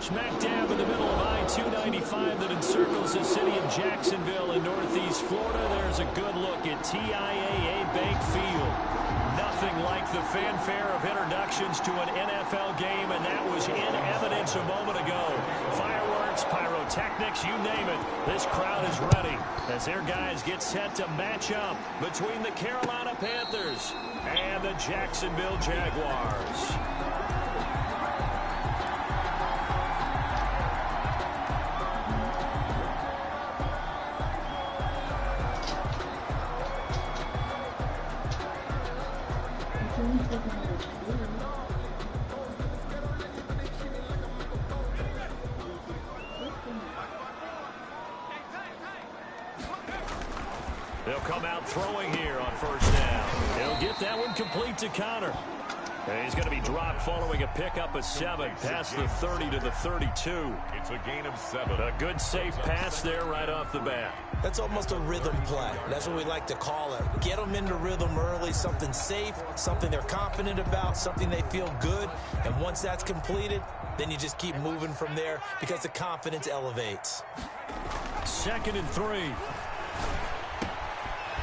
Smack dab in the middle of I-295 that encircles the city of Jacksonville in northeast Florida. There's a good look at TIAA Bank Field. Nothing like the fanfare of introductions to an NFL game, and that was in evidence a moment ago. Fireworks, pyrotechnics, you name it. This crowd is ready as their guys get set to match up between the Carolina Panthers and the Jacksonville Jaguars. They'll come out throwing here on first down. He'll get that one complete to Connor. And he's going to be dropped following a pickup of 7 past the 30 to the 32. It's a gain of 7. A good safe pass there right off the bat. That's almost a rhythm play. That's what we like to call it. Get them into rhythm early, something safe, something they're confident about, something they feel good. And once that's completed, then you just keep moving from there because the confidence elevates. 2nd and 3.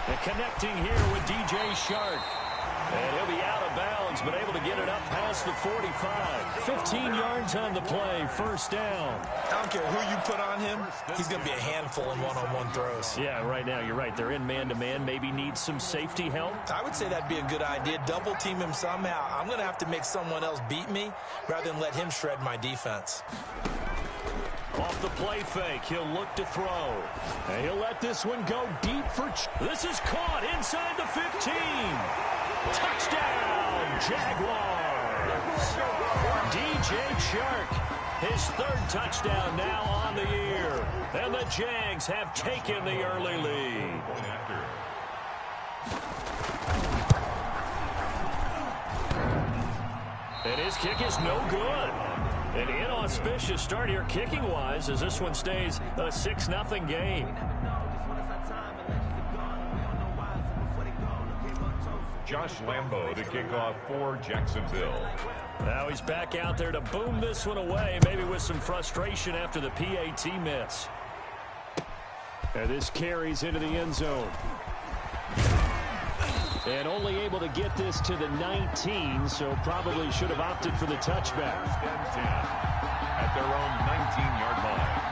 And connecting here with DJ Shark. And he'll be out of bounds, but able to get it up past the 45. 15 yards on the play, first down. I don't care who you put on him, he's going to be a handful in one-on-one throws. Yeah, right now, you're right. They're in man-to-man, maybe need some safety help. I would say that'd be a good idea. Double team him somehow. I'm going to have to make someone else beat me rather than let him shred my defense. Off the play fake, he'll look to throw. And he'll let this one go deep for... This is caught inside the 15. Touchdown, Jaguars. DJ Chark, his 3rd touchdown now on the year. And the Jags have taken the early lead. And his kick is no good. An inauspicious start here kicking-wise as this one stays a 6-0 game. Josh Lambo to kick off for Jacksonville. Now he's back out there to boom this one away, maybe with some frustration after the PAT miss. And this carries into the end zone. And only able to get this to the 19, so probably should have opted for the touchback. At their own 19-yard line.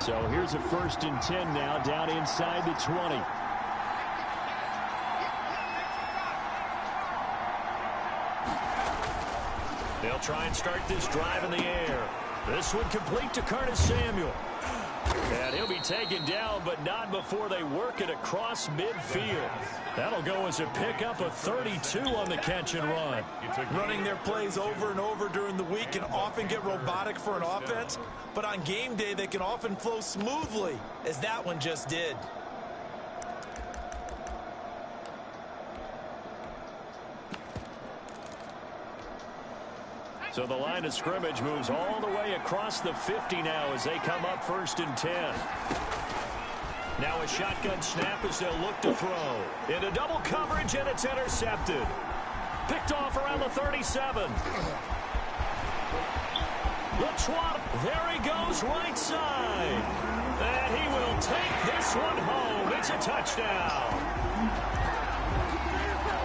So here's a 1st and 10 now, down inside the 20. They'll try and start this drive in the air. This one complete to Curtis Samuel. And he'll be taken down, but not before they work it across midfield. That'll go as a pickup of 32 on the catch and run. Running their plays over and over during the week can often get robotic for an offense, but on game day they can often flow smoothly, as that one just did. So the line of scrimmage moves all the way across the 50 now as they come up 1st and 10. Now a shotgun snap as they'll look to throw. Into double coverage, and it's intercepted. Picked off around the 37. LaTuan, there he goes right side. And he will take this one home. It's a touchdown.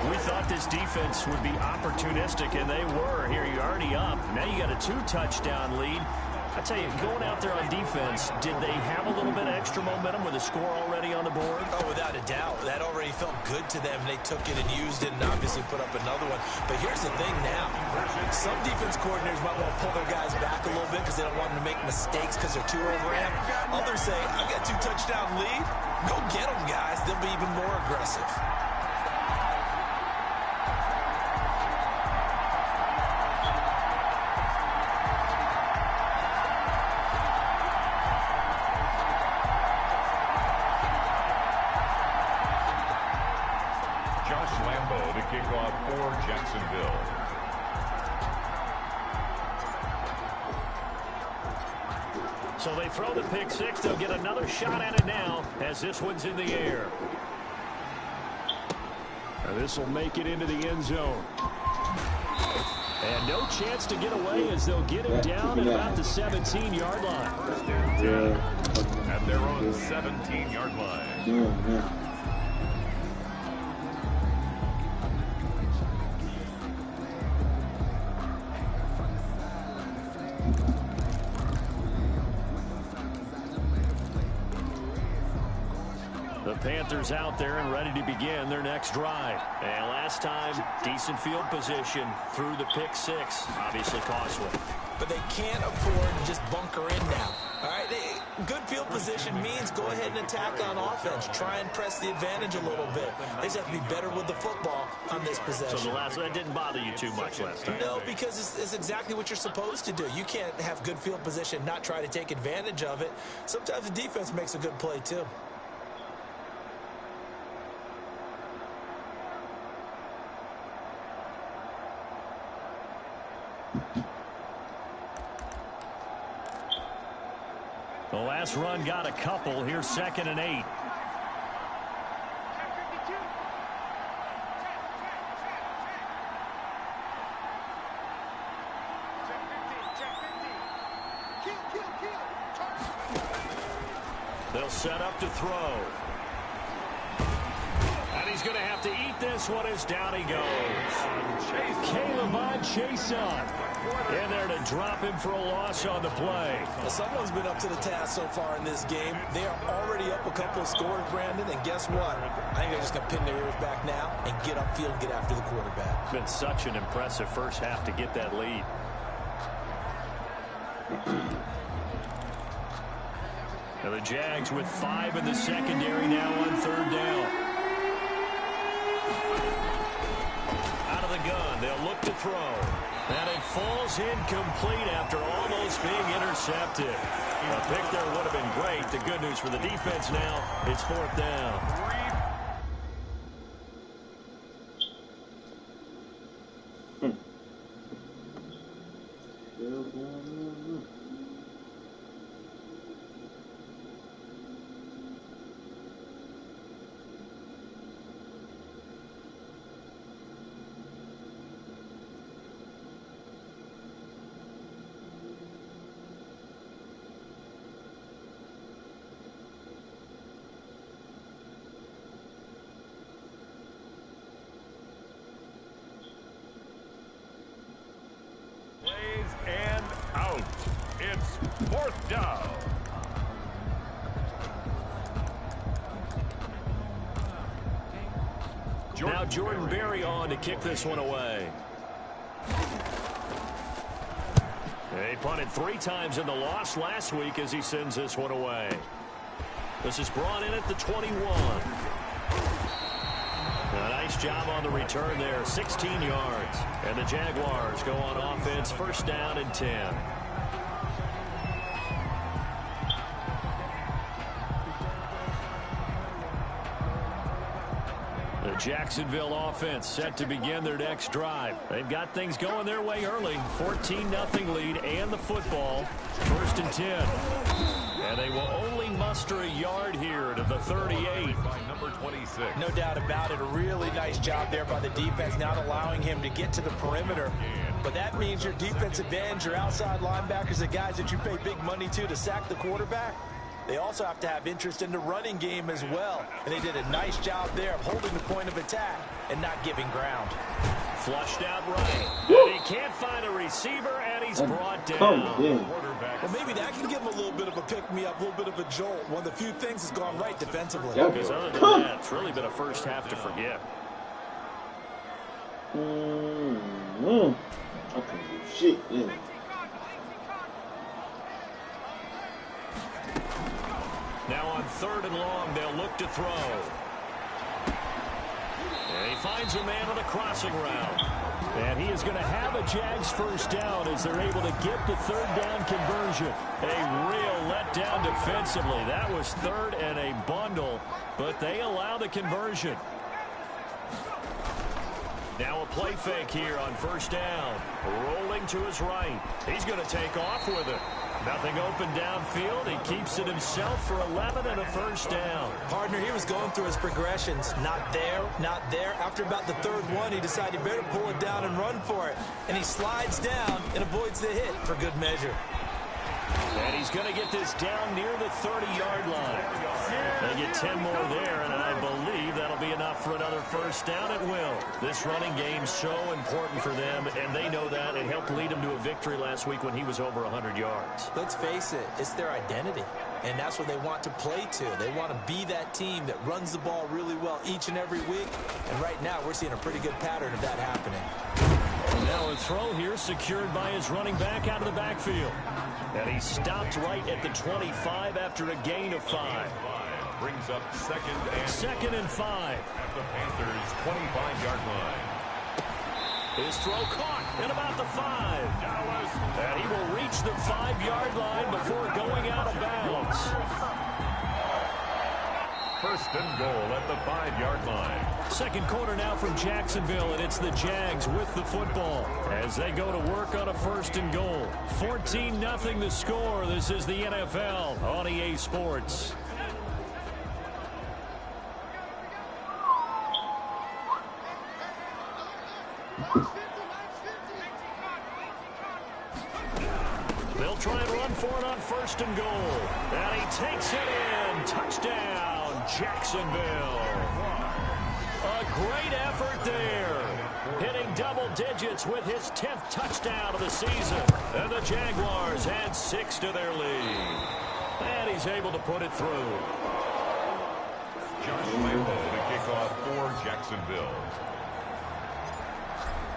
We thought this defense would be opportunistic, and they were. Here, you're already up. Now you got a 2-touchdown lead. I tell you, going out there on defense, did they have a little bit of extra momentum with a score already on the board? Oh, without a doubt. That already felt good to them. They took it and used it and obviously put up another one. But here's the thing now. Some defense coordinators might want to pull their guys back a little bit because they don't want them to make mistakes because they're too overamped. Others say, I've got a 2-touchdown lead. Go get them, guys. They'll be even more aggressive. Kickoff for Jacksonville. So they throw the pick six. They'll get another shot at it now as this one's in the air. And this will make it into the end zone. And no chance to get away as they'll get him down at about the 17-yard line. At their own 17-yard line. The Panthers out there and ready to begin their next drive. And last time, decent field position through the pick six. Obviously costly. But they can't afford to just bunker in now. All right, good field position means go ahead and attack on offense. Try and press the advantage a little bit. They just have to be better with the football on this possession. So that didn't bother you too much last time? No, because it's exactly what you're supposed to do. You can't have good field position, not try to take advantage of it. Sometimes the defense makes a good play, too. The last run got a couple. Here's 2nd and 8. They'll set up to throw. And he's going to have to eat this one as down he goes. Caleb Chason in there to drop him for a loss on the play. Well, someone's been up to the task so far in this game. They are already up a couple of scores, Brandon, and guess what? I think they're just going to pin their ears back now and get upfield and get after the quarterback. It's been such an impressive first half to get that lead. Now the Jags with 5 in the secondary now on 3rd down. Out of the gun, they'll look to throw. And it falls incomplete after almost being intercepted. A pick there would have been great. The good news for the defense now, it's 4th down. And out. It's 4th down. Now Jordan Berry on to kick this one away. He punted 3 times in the loss last week as he sends this one away. This is brought in at the 21. A nice job on the return there, 16 yards. And the Jaguars go on offense, 1st down and 10. The Jacksonville offense set to begin their next drive. They've got things going their way early. 14-0 lead and the football. 1st and 10. And they will only muster a yard here to the 38. By number 26. No doubt about it. A really nice job there by the defense, not allowing him to get to the perimeter. But that means your defensive ends, your outside linebackers, the guys that you pay big money to sack the quarterback, they also have to have interest in the running game as well. And they did a nice job there of holding the point of attack and not giving ground. Flushed out right. And he can't find a receiver, and he's brought down. Well, maybe that can give him a little bit of a pick-me-up, a little bit of a jolt. One of the few things that's gone right defensively. Because other than that, it's really been a first half to forget. Shit, Now on 3rd and long, they'll look to throw. And he finds a man on a crossing route. And he is going to have a Jags 1st down as they're able to get the 3rd down conversion. A real letdown defensively. That was 3rd and a bundle, but they allow the conversion. Now a play fake here on 1st down. Rolling to his right. He's going to take off with it. Nothing open downfield. He keeps it himself for 11 and a first down. Partner, he was going through his progressions. Not there, not there. After about the third one, he decided he better pull it down and run for it. And he slides down and avoids the hit for good measure. And he's going to get this down near the 30-yard line. They get 10 more there, and I believe that'll be enough for another first down. It will. This running game's so important for them, and they know that. It helped lead him to a victory last week when he was over 100 yards. Let's face it, it's their identity, and that's what they want to play to. They want to be that team that runs the ball really well each and every week, and right now we're seeing a pretty good pattern of that happening. And now a throw here secured by his running back out of the backfield. And he stopped right at the 25 after a gain of 5. Brings up second and 5. At the Panthers' 25-yard line. His throw caught at about the 5. And he will reach the 5-yard line before going out of bounds. First and goal at the 5-yard line. Second quarter now from Jacksonville, and it's the Jags with the football as they go to work on a first and goal. 14-0 the score. This is the NFL on EA Sports. They'll try and run for it on first and goal. And he takes it in. Touchdown, Jacksonville. A great effort there. Hitting double digits with his 10th touchdown of the season. And the Jaguars add 6 to their lead. And he's able to put it through. Josh Lambo to kick off for Jacksonville.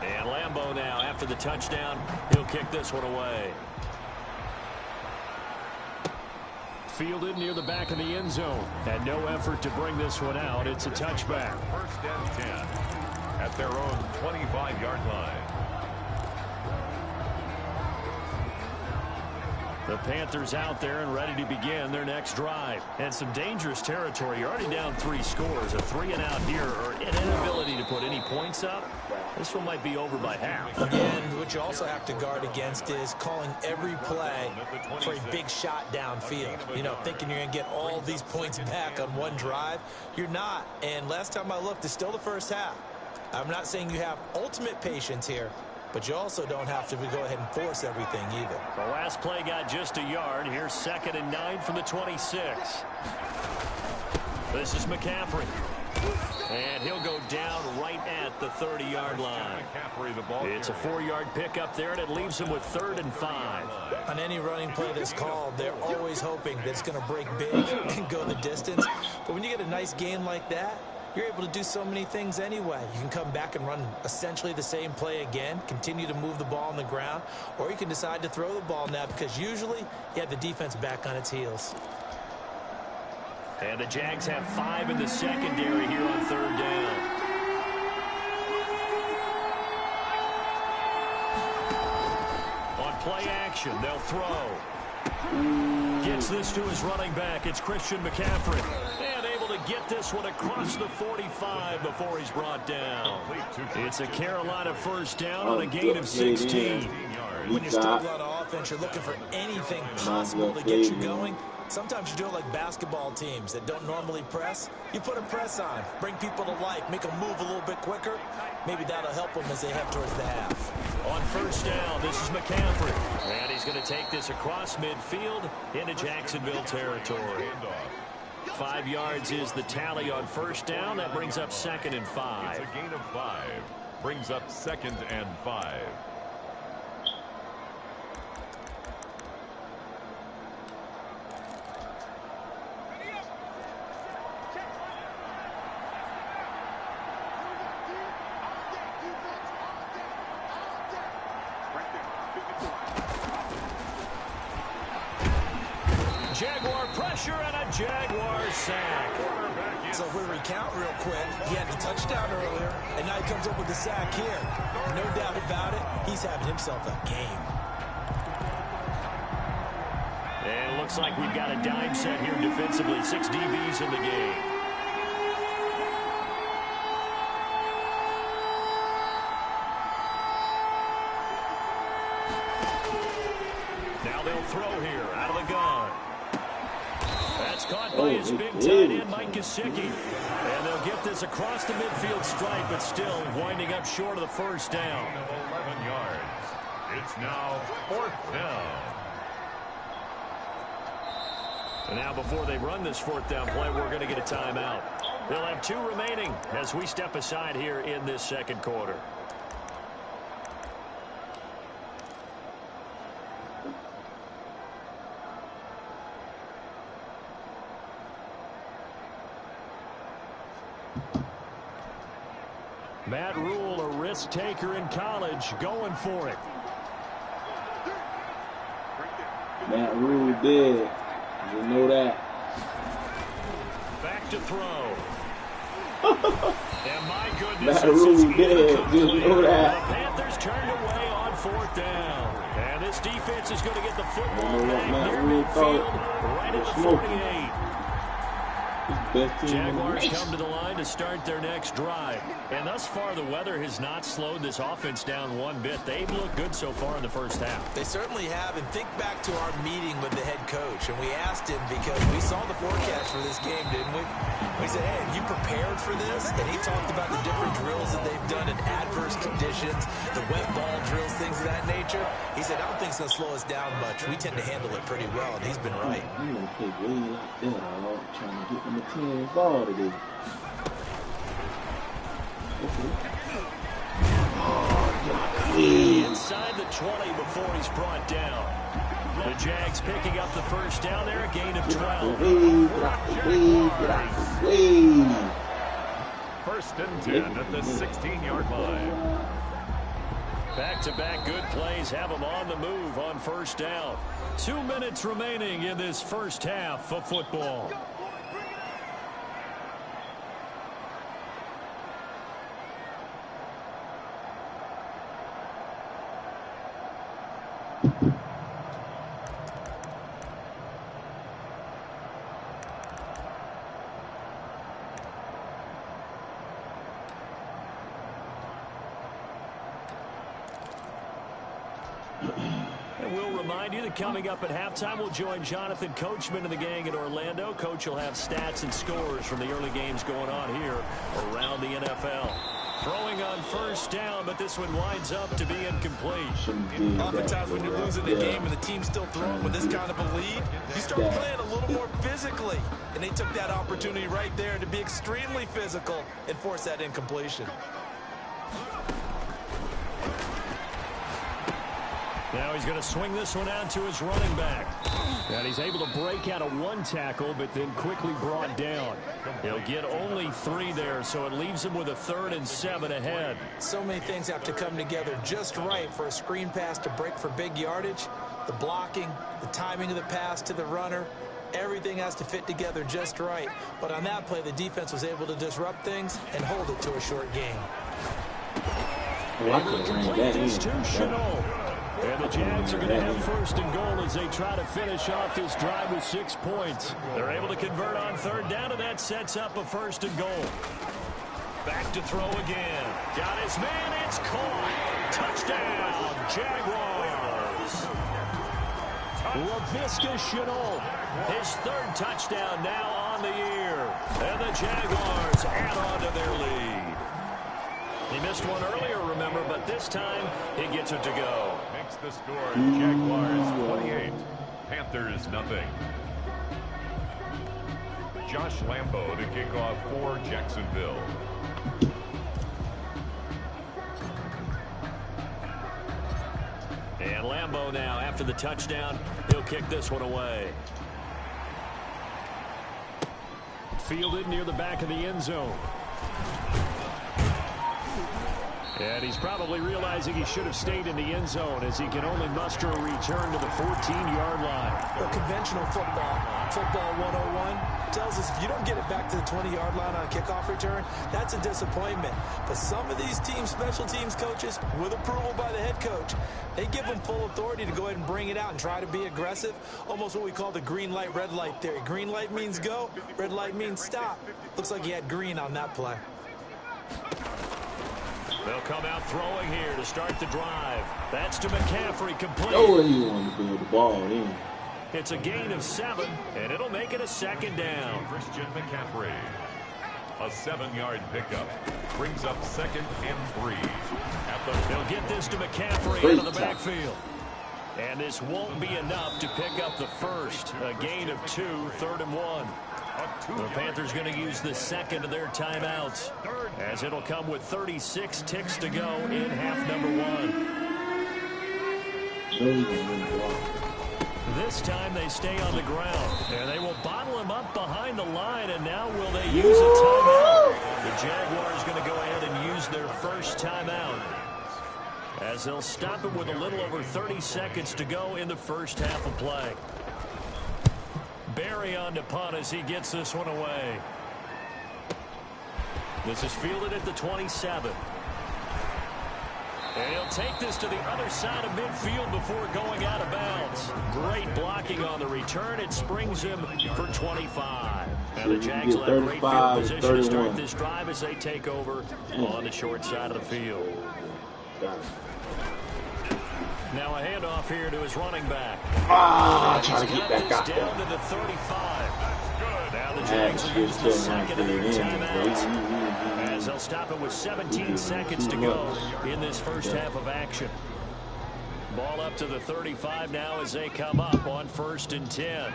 And Lambo now, after the touchdown, he'll kick this one away. Fielded near the back of the end zone. And no effort to bring this one out. It's a touchback. First and 10 at their own 25-yard line. The Panthers out there and ready to begin their next drive. And some dangerous territory. You're already down 3 scores. A 3-and-out here or an inability to put any points up. This one might be over by half. And what you also have to guard against is calling every play for a big shot downfield. You know, thinking you're going to get all these points back on one drive. You're not. And last time I looked, it's still the first half. I'm not saying you have ultimate patience here, but you also don't have to go ahead and force everything either. The last play got just a yard. Here's 2nd and 9 from the 26. This is McCaffrey. And he'll go down right at the 30-yard line. It's a 4-yard pickup there, and it leaves him with 3rd and 5. On any running play that's called, they're always hoping that it's going to break big and go the distance. But when you get a nice gain like that, you're able to do so many things anyway. You can come back and run essentially the same play again, continue to move the ball on the ground, or you can decide to throw the ball now because usually you have the defense back on its heels. And the Jags have 5 in the secondary here on 3rd down. On play action, they'll throw. Gets this to his running back. It's Christian McCaffrey. And able to get this one across the 45 before he's brought down. It's a Carolina first down on a gain of 16. When you're struggling on offense, you're looking for anything possible to get you going. Sometimes you do it like basketball teams that don't normally press. You put a press on, bring people to life, make them move a little bit quicker. Maybe that'll help them as they head towards the half. On first down, this is McCaffrey. And he's going to take this across midfield into Jacksonville territory. 5 yards is the tally on first down. That brings up 2nd and 5. It's a gain of 5. Brings up 2nd and 5. Jaguar pressure and a Jaguar sack. So if we recount real quick, he had the touchdown earlier, and now he comes up with the sack here. No doubt about it, he's having himself a game. And it looks like we've got a dime set here defensively. 6 DBs in the game. Now they'll throw here. Caught by his big tight end, Mike Gesicki. And they'll get this across the midfield stripe, but still winding up short of the first down. 11 yards. It's now 4th down. And now before they run this 4th down play, we're going to get a timeout. They'll have 2 remaining as we step aside here in this second quarter. Matt Rule, a risk taker in college, going for it. Matt Rule did. You know that. Back to throw. And my goodness, Matt Rule did. You know that. The Panthers turned away on 4th down. And this defense is going to get the football back near midfield, right at the 48. Jaguars come to the line to start their next drive. And thus far, the weather has not slowed this offense down one bit. They've looked good so far in the first half. They certainly have. And think back to our meeting with the head coach. And we asked him because we saw the forecast for this game, didn't we? We said, hey, have you prepared for this? And he talked about the different drills that they've done in adverse conditions, the wet ball drills, things of that nature. He said, I don't think it's going to slow us down much. We tend to handle it pretty well, and he's been right. You want to play way like that, dog. Trying to get them a 10 ball today. Inside the 20 before he's brought down. The Jags picking up the first down there, a gain of 12. First and 10 at the 16-yard line. Back-to-back good plays have them on the move on first down. 2 minutes remaining in this first half of football. And we'll remind you that coming up at halftime, we'll join Jonathan Coachman and the gang in Orlando. Coach will have stats and scores from the early games going on here around the NFL. Throwing on first down, but this one winds up to be incomplete. Oftentimes when you're losing the game and the team's still throwing with this kind of a lead, you start playing a little more physically. And they took that opportunity right there to be extremely physical and force that incompletion. Now he's going to swing this one out to his running back. And he's able to break out of one tackle, but then quickly brought down. He'll get only 3 there, so it leaves him with a 3rd and 7 ahead. So many things have to come together just right for a screen pass to break for big yardage. The blocking, the timing of the pass to the runner, everything has to fit together just right. But on that play, the defense was able to disrupt things and hold it to a short game. And the Jags are going to have first and goal as they try to finish off this drive with 6 points. They're able to convert on 3rd down, and that sets up a first and goal. Back to throw again. Got his man. It's caught. Touchdown, Jaguars. Laviska Shenault, his 3rd touchdown now on the year. And the Jaguars add on to their lead. He missed one earlier, remember, but this time he gets it to go. Makes the score Jaguars 28, Panthers nothing. Josh Lambo to kick off for Jacksonville. And Lambo now, after the touchdown, he'll kick this one away. Fielded near the back of the end zone. And he's probably realizing he should have stayed in the end zone as he can only muster a return to the 14-yard line. Well, conventional football 101, tells us if you don't get it back to the 20-yard line on a kickoff return, that's a disappointment. But some of these teams, special teams coaches, with approval by the head coach, they give them full authority to go ahead and bring it out and try to be aggressive, almost what we call the green light, red light theory. Green light means go, red light means stop. Looks like he had green on that play. They'll come out throwing here to start the drive. That's to McCaffrey, complete. Oh, you want to build the ball in. It's a gain of 7, and it'll make it a second down. Christian McCaffrey. A 7-yard pickup brings up 2nd and 3. They'll get this to McCaffrey out of the backfield. And this won't be enough to pick up the first. A gain of 2, 3rd and 1. The Panthers going to use the second of their timeouts, as it'll come with 36 ticks to go in half number 1. This time they stay on the ground, and they will bottle him up behind the line, and now will they use a timeout? The Jaguars going to go ahead and use their first timeout, as they'll stop him with a little over 30 seconds to go in the first half of play. Barry on to punt as he gets this one away. This is fielded at the 27. And he'll take this to the other side of midfield before going out of bounds. Great blocking on the return. It springs him for 25. And the Jags will have great field position to start this drive as they take over on the short side of the field. Now a handoff here to his running back. Trying to get back out there. Down to the 35. Now the Jags will use the second of their timeouts, as they'll stop it with 17 seconds to go in this first half of action. Ball up to the 35 now as they come up on 1st and 10.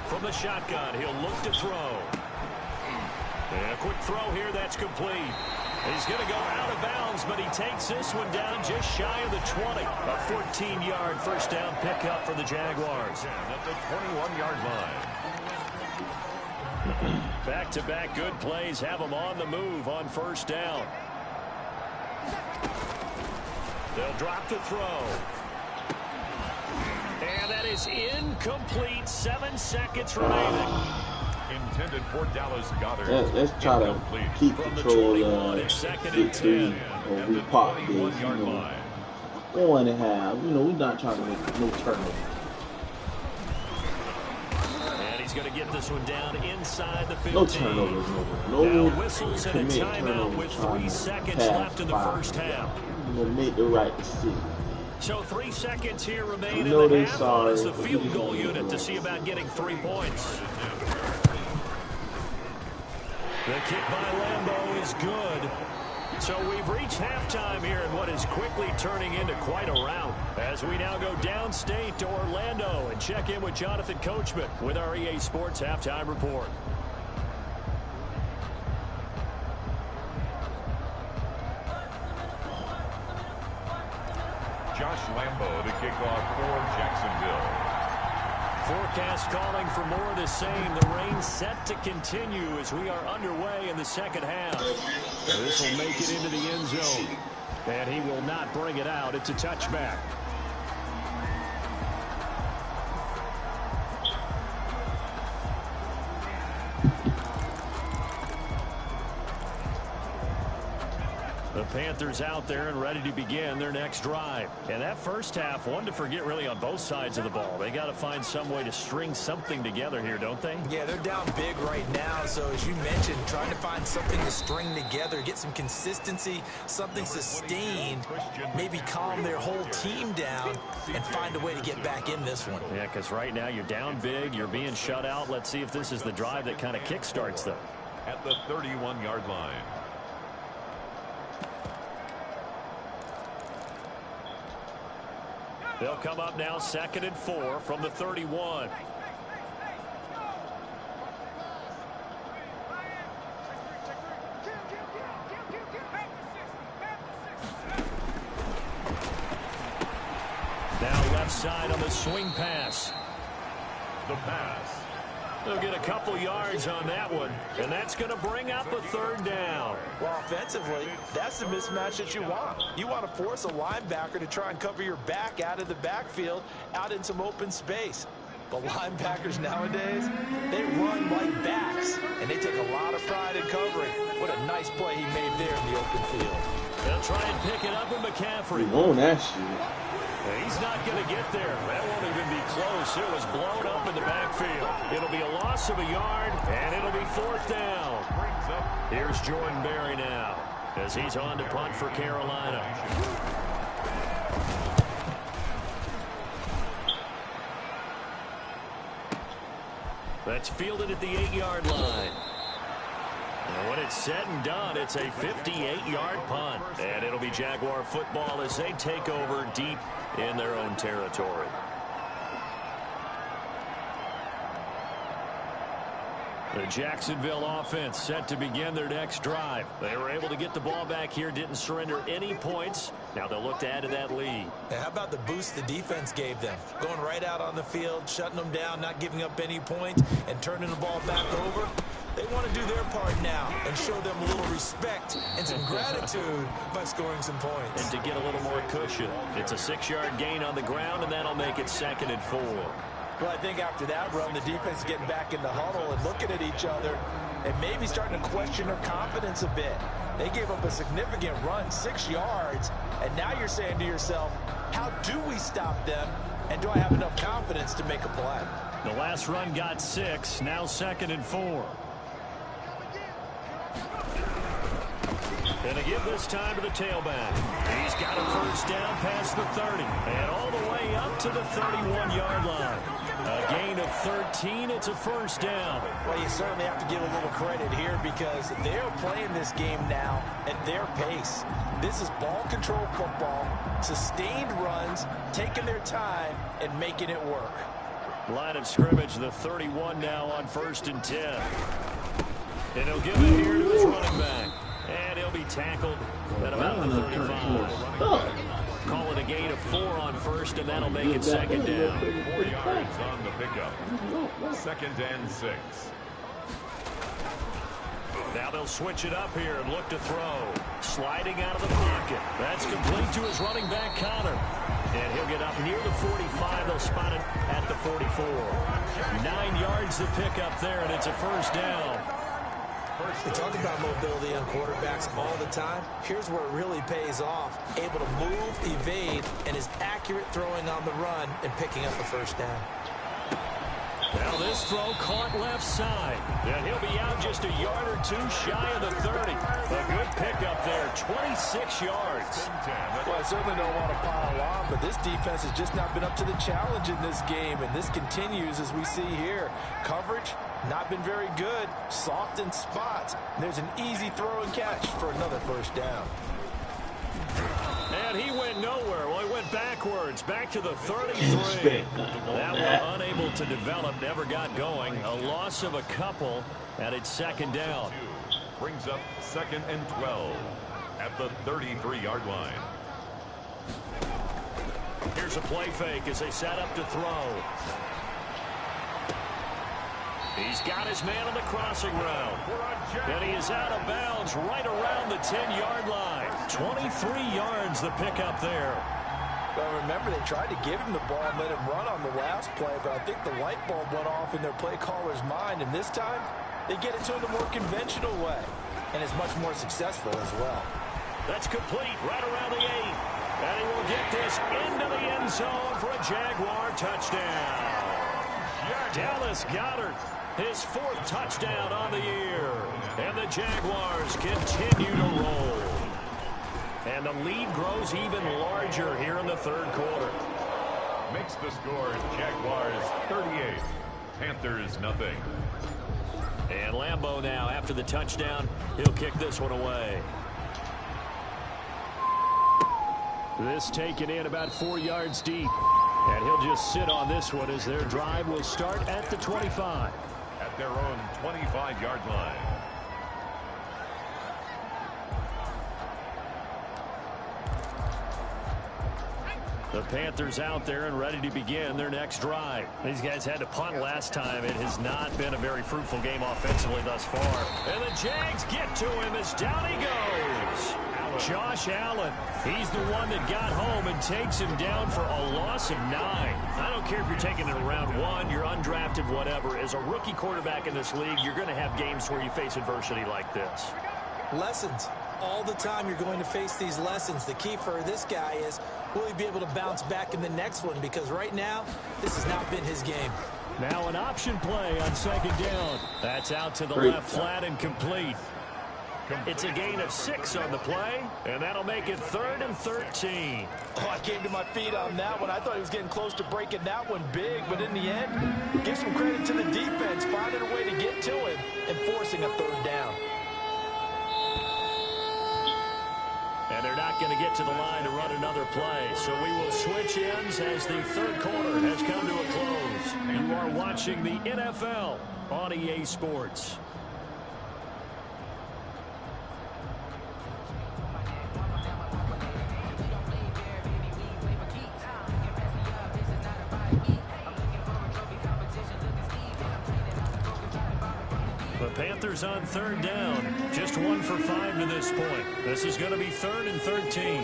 From the shotgun, he'll look to throw. And a quick throw here, that's complete. He's going to go out of bounds, but he takes this one down just shy of the 20. A 14-yard first down pickup for the Jaguars. At the 21-yard line. Back-to-back good plays have them on the move on first down. They'll drop the throw. And that is incomplete. 7 seconds remaining. Intended for Dallas Goedert. Let's try to keep control of 16 or repop this. 1.5. You know, we're not trying to make no turnover. And he's going to get this one down inside the 15. No turnovers. No whistles and a timeout with 3 seconds left in the first half. We'll make the right decision. So 3 seconds here remain in the half on as the field goal unit to see about getting 3 points. The kick by Lambeau is good. So we've reached halftime here in what is quickly turning into quite a rout, as we now go downstate to Orlando and check in with Jonathan Coachman with our EA Sports Halftime Report. Josh Lambeau to kick off for Jacksonville. Forecast calling for more of the same. The rain set to continue as we are underway in the second half. This will make it into the end zone. And he will not bring it out. It's a touchback. The Panthers out there and ready to begin their next drive. And that first half, one to forget really on both sides of the ball. They got to find some way to string something together here, don't they? Yeah, they're down big right now. So as you mentioned, trying to find something to string together, get some consistency, something sustained, maybe calm their whole team down and find a way to get back in this one. Yeah, because right now you're down big, you're being shut out. Let's see if this is the drive that kind of kickstarts them. At the 31-yard line. They'll come up now 2nd and 4 from the 31. Now left side on the swing pass. The pass. They'll get a couple yards on that one, and that's going to bring up a 3rd down. Well, offensively, that's the mismatch that you want. You want to force a linebacker to try and cover your back out of the backfield, out in some open space. The linebackers nowadays, they run like backs, and they take a lot of pride in covering. What a nice play he made there in the open field. They'll try and pick it up with McCaffrey. He won that shit. He's not going to get there. That won't even be close. It was blown up in the backfield. It'll be a loss of a yard, and it'll be 4th down. Here's Jordan Berry now as he's on to punt for Carolina. That's fielded at the 8-yard line. And when it's said and done, it's a 58-yard punt. And it'll be Jaguar football as they take over deep in their own territory. The Jacksonville offense set to begin their next drive. They were able to get the ball back here, didn't surrender any points. Now they'll look to add to that lead. Yeah, how about the boost the defense gave them? Going right out on the field, shutting them down, not giving up any points, and turning the ball back over. They want to do their part now and show them a little respect and some gratitude by scoring some points. And to get a little more cushion. It's a 6-yard gain on the ground, and that'll make it 2nd and 4. Well, I think after that run, the defense is getting back in the huddle and looking at each other and maybe starting to question their confidence a bit. They gave up a significant run, 6 yards, and now you're saying to yourself, how do we stop them, and do I have enough confidence to make a play? The last run got 6, now 2nd and 4. And to give this time to the tailback. He's got a first down past the 30 and all the way up to the 31-yard line. A gain of 13. It's a first down. Well, you certainly have to give a little credit here because they're playing this game now at their pace. This is ball control football, sustained runs, taking their time and making it work. Line of scrimmage, the 31 now on 1st and 10. And he'll give it here to his running back. And he'll be tackled at about the 35. Call it a gain of 4 on 1st, and that'll make it 2nd down. 4 yards on the pickup. 2nd and 6. Now they'll switch it up here and look to throw. Sliding out of the pocket. That's complete to his running back, Connor. And he'll get up near the 45. They'll spot it at the 44. 9 yards to pick up there, and it's a first down. We talk about mobility on quarterbacks all the time. Here's where it really pays off. Able to move, evade, and is accurate throwing on the run and picking up a first down. Now this throw caught left side. And he'll be out just a yard or 2 shy of the 30. A good pickup there, 26 yards. Well, I certainly don't want to pile on, but this defense has just not been up to the challenge in this game, and this continues as we see here. Coverage, not been very good, soft in spots. There's an easy throw and catch for another first down. And he went nowhere. Well, he went backwards, back to the 33. That one unable to develop, never got going. A loss of a couple, and it's 2nd down. Brings up 2nd and 12 at the 33-yard line. Here's a play fake as they set up to throw. He's got his man on the crossing route. And he is out of bounds right around the 10-yard line. 23 yards the pickup there. Well, remember, they tried to give him the ball and let him run on the last play, but I think the light bulb went off in their play caller's mind, and this time they get it to him the more conventional way, and it's much more successful as well. That's complete right around the 8. And he will get this into the end zone for a Jaguar touchdown. Dallas Goedert, his 4th touchdown on the year. And the Jaguars continue to roll. And the lead grows even larger here in the 3rd quarter. Makes the score Jaguars 38, Panthers nothing. And Lambeau now after the touchdown, he'll kick this one away. This taken in about 4 yards deep. And he'll just sit on this one as their drive will start at the 25. At their own 25-yard line. The Panthers out there and ready to begin their next drive. These guys had to punt last time. It has not been a very fruitful game offensively thus far. And the Jags get to him as down he goes. Josh Allen, he's the one that got home and takes him down for a loss of 9. I don't care if you're taking it in round 1, you're undrafted, whatever. As a rookie quarterback in this league, you're going to have games where you face adversity like this. Lessons. All the time you're going to face these lessons. The key for this guy is, will he be able to bounce back in the next one? Because right now, this has not been his game. Now an option play on 2nd down. That's out to the left flat and complete. It's a gain of 6 on the play, and that'll make it 3rd and 13. Oh, I came to my feet on that one. I thought he was getting close to breaking that one big, but in the end, give some credit to the defense, finding a way to get to him and forcing a 3rd down. And they're not going to get to the line to run another play, so we will switch ends as the 3rd quarter has come to a close. You are watching the NFL on EA Sports. The Panthers on 3rd down. Just 1 for 5 to this point. This is going to be 3rd and 13.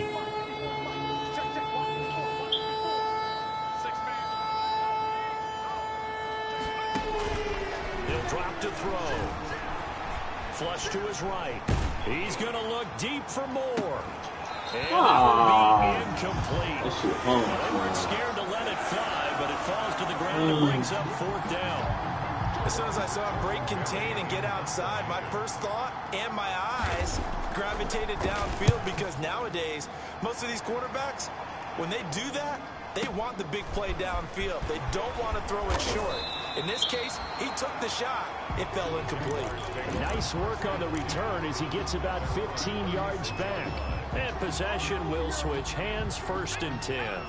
He'll drop to throw. Flush to his right. He's going to look deep for more. And it will be incomplete. They weren't scared to let it fly, but it falls to the ground and brings up 4th down. As soon as I saw him break contain and get outside, my first thought and my eyes gravitated downfield, because nowadays, most of these quarterbacks, when they do that, they want the big play downfield. They don't want to throw it short. In this case, he took the shot. It fell incomplete. Nice work on the return as he gets about 15 yards back. And possession will switch hands, 1st and 10.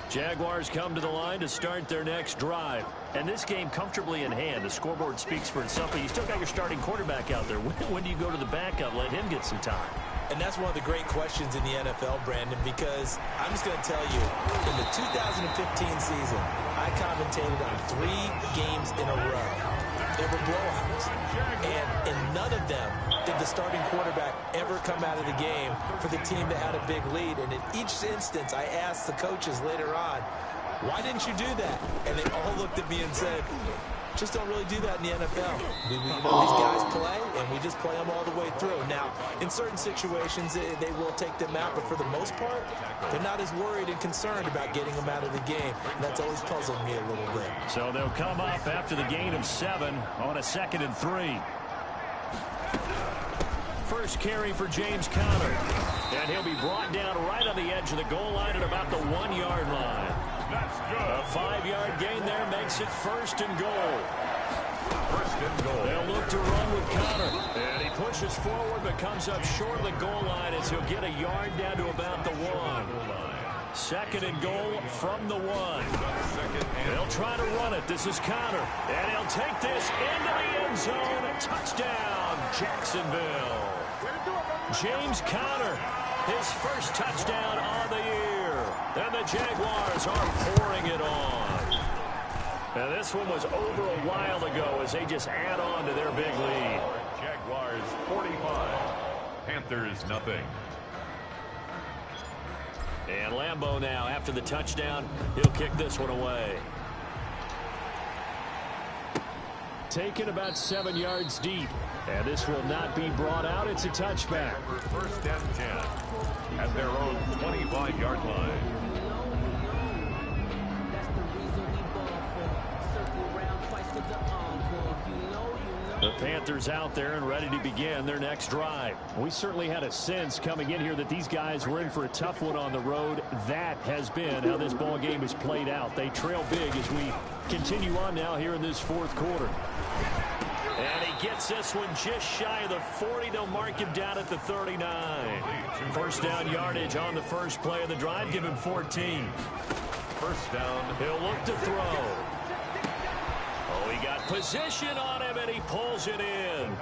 Jaguars come to the line to start their next drive. And this game comfortably in hand. The scoreboard speaks for itself, but you still got your starting quarterback out there. When do you go to the backup? Let him get some time. And that's one of the great questions in the NFL, Brandon, because I'm just going to tell you, in the 2015 season, I commentated on 3 games in a row. They were blowouts. And in none of them did the starting quarterback ever come out of the game for the team that had a big lead. And in each instance, I asked the coaches later on, why didn't you do that? And they all looked at me and said, just don't really do that in the NFL. These guys play, and we just play them all the way through. Now, in certain situations, they will take them out, but for the most part, they're not as worried and concerned about getting them out of the game. And that's always puzzled me a little bit. So they'll come up after the gain of 7 on a 2nd and 3. First carry for James Conner. And he'll be brought down right on the edge of the goal line at about the 1-yard line. That's good. A 5-yard gain there makes it 1st and goal. 1st and goal. They'll look to run with Conner. And he pushes forward but comes up short of the goal line as he'll get a yard down to about the 1. 2nd and goal from the 1. They'll try to run it. This is Conner. And he'll take this into the end zone. Touchdown, Jacksonville. James Conner, his first touchdown on the year. And the Jaguars are pouring it on. And this one was over a while ago as they just add on to their big lead. Jaguars 45. Panthers nothing. And Lambeau now, after the touchdown, he'll kick this one away. Taken about 7 yards deep. And this will not be brought out. It's a touchback. 1st and 10 at their own 25-yard line. The Panthers out there and ready to begin their next drive. We certainly had a sense coming in here that these guys were in for a tough one on the road. That has been how this ball game has played out. They trail big as we continue on now here in this 4th quarter. And he gets this one just shy of the 40. They'll mark him down at the 39. 1st down yardage on the first play of the drive. Give him 14. 1st down. He'll look to throw. Oh, he got position on him, and he pulls it in.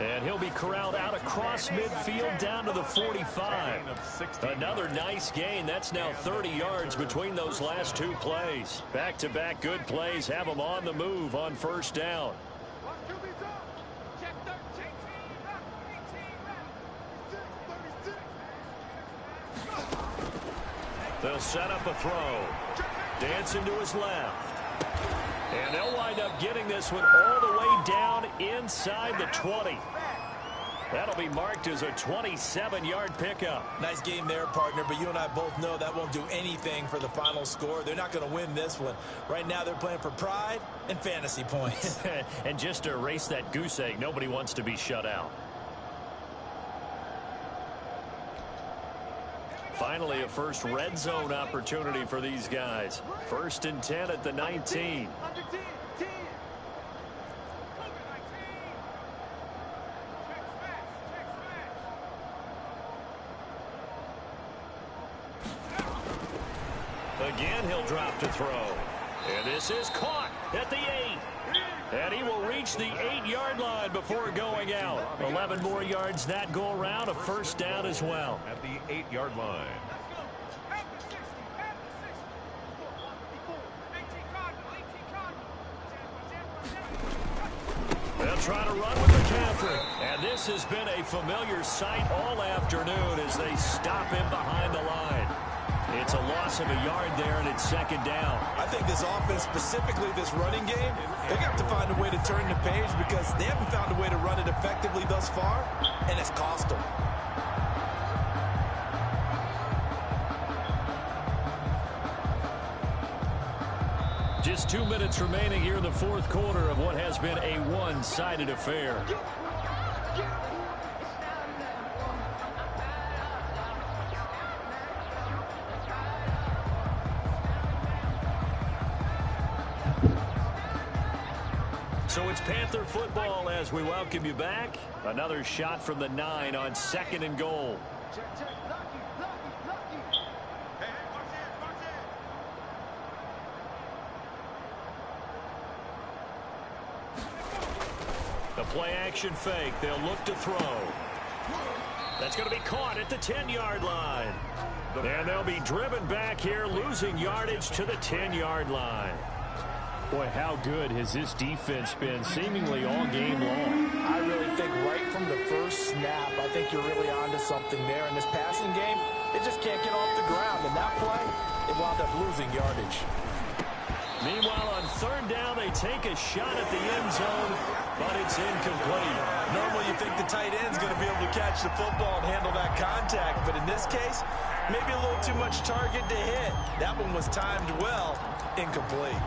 And he'll be corralled out across midfield down to the 45. Another nice gain. That's now 30 yards between those last 2 plays. Back-to-back good plays have them on the move on 1st down. They'll set up a throw. Dancing to his left. And they'll wind up getting this one all the way down inside the 20. That'll be marked as a 27-yard pickup. Nice game there, partner, but you and I both know that won't do anything for the final score. They're not going to win this one. Right now they're playing for pride and fantasy points. And just to erase that goose egg, nobody wants to be shut out. Finally, a first red zone opportunity for these guys. 1st and 10 at the 19. Again, he'll drop to throw. And this is caught at the 8. And he will reach the 8-yard line before going out. 11 more yards that go around, a first down as well. At the 8-yard line. They'll try to run with McCaffrey. And this has been a familiar sight all afternoon as they stop him behind the line. It's a loss of a yard there, and it's 2nd down. I think this offense, specifically this running game, they got to find a way to turn the page because they haven't found a way to run it effectively thus far, and it's cost them. Just 2 minutes remaining here in the 4th quarter of what has been a one-sided affair. So it's Panther football as we welcome you back. Another shot from the 9 on 2nd and goal. The play action fake. They'll look to throw. That's going to be caught at the 10-yard line. And they'll be driven back here, losing yardage to the 10-yard line. Boy, how good has this defense been seemingly all game long? I really think right from the first snap, I think you're really onto something there. In this passing game, it just can't get off the ground. And that play, it wound up losing yardage. Meanwhile, on 3rd down, they take a shot at the end zone, but it's incomplete. Normally, you think the tight end's going to be able to catch the football and handle that contact. But in this case, maybe a little too much target to hit. That one was timed well, incomplete.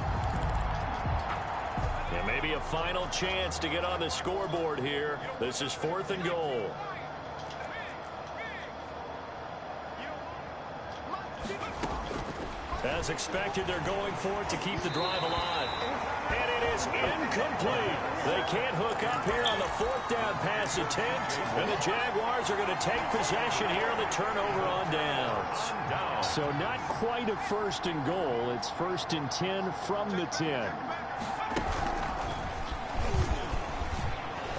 And maybe a final chance to get on the scoreboard here. This is 4th and goal. As expected, they're going for it to keep the drive alive. And it is incomplete. They can't hook up here on the 4th down pass attempt. And the Jaguars are going to take possession here on the turnover on downs. So not quite a 1st and goal. It's 1st and 10 from the 10.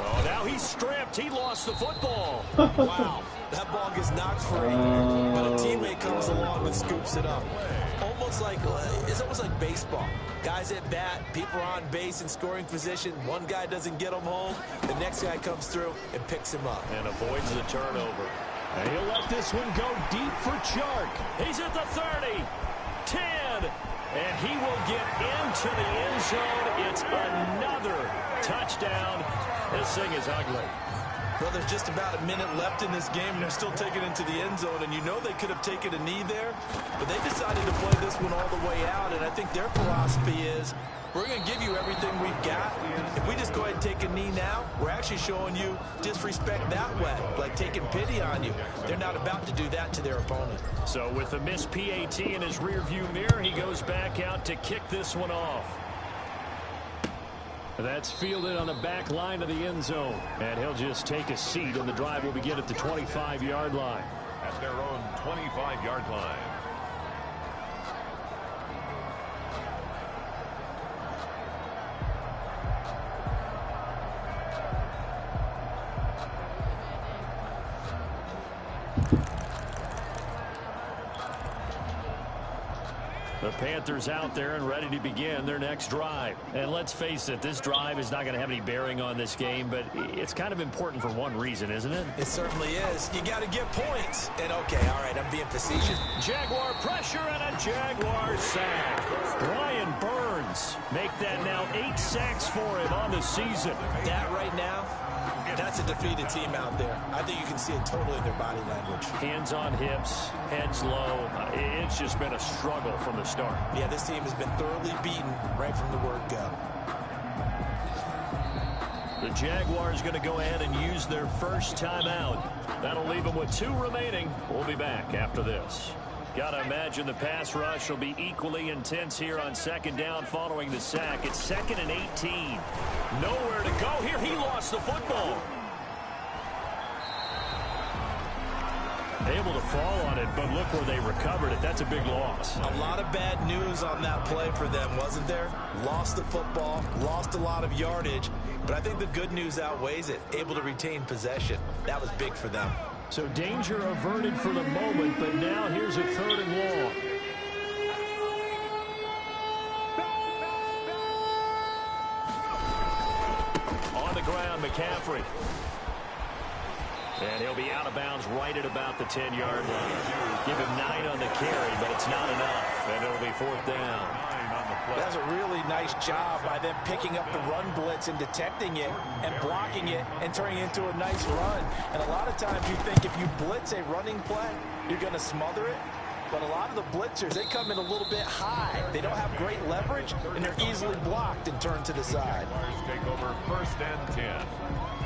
Oh, now he's stripped. He lost the football. Wow. That ball gets knocked free, but a teammate comes along and scoops it up. It's almost like baseball. Guys at bat, people are on base in scoring position. One guy doesn't get him home. The next guy comes through and picks him up. And avoids the turnover. And he'll let this one go deep for Chark. He's at the 30, 10, and he will get into the end zone. It's another touchdown. This thing is ugly. Well, there's just about a minute left in this game, and they're still taking it into the end zone. And you know they could have taken a knee there, but they decided to play this one all the way out. And I think their philosophy is, we're going to give you everything we've got. If we just go ahead and take a knee now, we're actually showing you disrespect that way, like taking pity on you. They're not about to do that to their opponent. So with the missed PAT in his rearview mirror, he goes back out to kick this one off. That's fielded on the back line of the end zone. And he'll just take a seat, and the drive will begin at the 25-yard line. At their own 25-yard line. The Panthers out there and ready to begin their next drive. And let's face it, this drive is not going to have any bearing on this game, but it's kind of important for one reason, isn't it? It certainly is. You got to get points. And okay, all right, I'm being facetious. Jaguar pressure and a Jaguar sack. Brian Burns make that now 8 sacks for him on the season. That right now, that's a defeated team out there. I think you can see it totally in their body language. Hands on hips, heads low. It's just been a struggle from the start. Yeah, this team has been thoroughly beaten right from the word go. The Jaguars going to go ahead and use their first timeout. That'll leave them with 2 remaining. We'll be back after this. Got to imagine the pass rush will be equally intense here on 2nd down following the sack. It's 2nd and 18. Nowhere to go here. He lost the football. Able to fall on it, but look where they recovered it. That's a big loss. A lot of bad news on that play for them, wasn't there? Lost the football, lost a lot of yardage, but I think the good news outweighs it. Able to retain possession. That was big for them. So danger averted for the moment, but now here's a 3rd and long. On the ground, McCaffrey. And he'll be out of bounds right at about the 10-yard line. Give him 9 on the carry, but it's not enough. And it'll be 4th down. That's a really nice job by them picking up the run blitz and detecting it and blocking it and turning it into a nice run. And a lot of times you think if you blitz a running play, you're going to smother it. But a lot of the blitzers, they come in a little bit high. They don't have great leverage, and they're easily blocked and turned to the side. Take over 1st and 10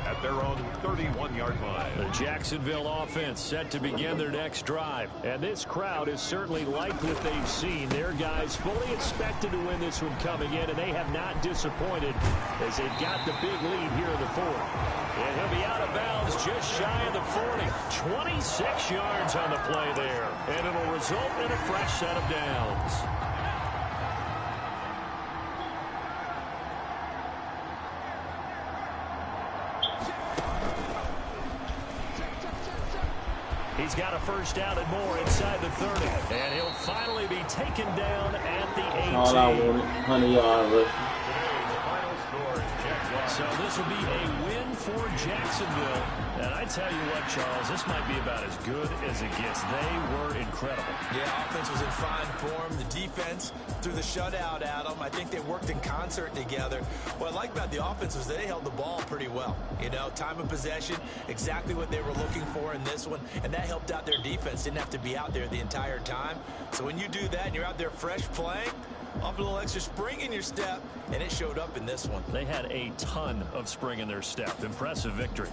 at their own 31-yard line. The Jacksonville offense set to begin their next drive. And this crowd has certainly liked what they've seen. Their guys fully expected to win this one coming in, and they have not disappointed as they've got the big lead here in the 4th. And he'll be out of bounds just shy of the 40. 26 yards on the play there. And it'll result in a fresh set of downs. He's got a 1st down and more inside the 30. And he'll finally be taken down at the 18. All I wanted, 100-yard rush. So this will be a win for Jacksonville. And I tell you what, Charles, this might be about as good as it gets. They were incredible. Yeah, offense was in fine form. The defense threw the shutout at them. I think they worked in concert together. What I like about the offense was they held the ball pretty well. You know, time of possession, exactly what they were looking for in this one. And that helped out their defense. Didn't have to be out there the entire time. So when you do that and you're out there fresh playing, up a little extra spring in your step, and it showed up in this one. They had a ton of spring in their step. Impressive victory.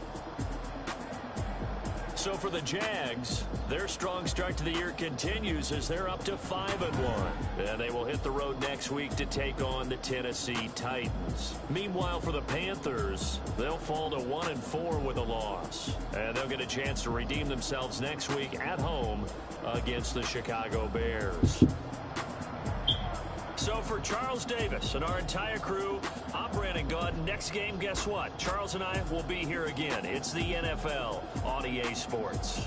So for the Jags, their strong start to the year continues as they're up to 5-1. And they will hit the road next week to take on the Tennessee Titans. Meanwhile, for the Panthers, they'll fall to 1-4 with a loss. And they'll get a chance to redeem themselves next week at home against the Chicago Bears. So for Charles Davis and our entire crew, I'm Brandon Gaud. Next game, guess what? Charles and I will be here again. It's the NFL on EA Sports.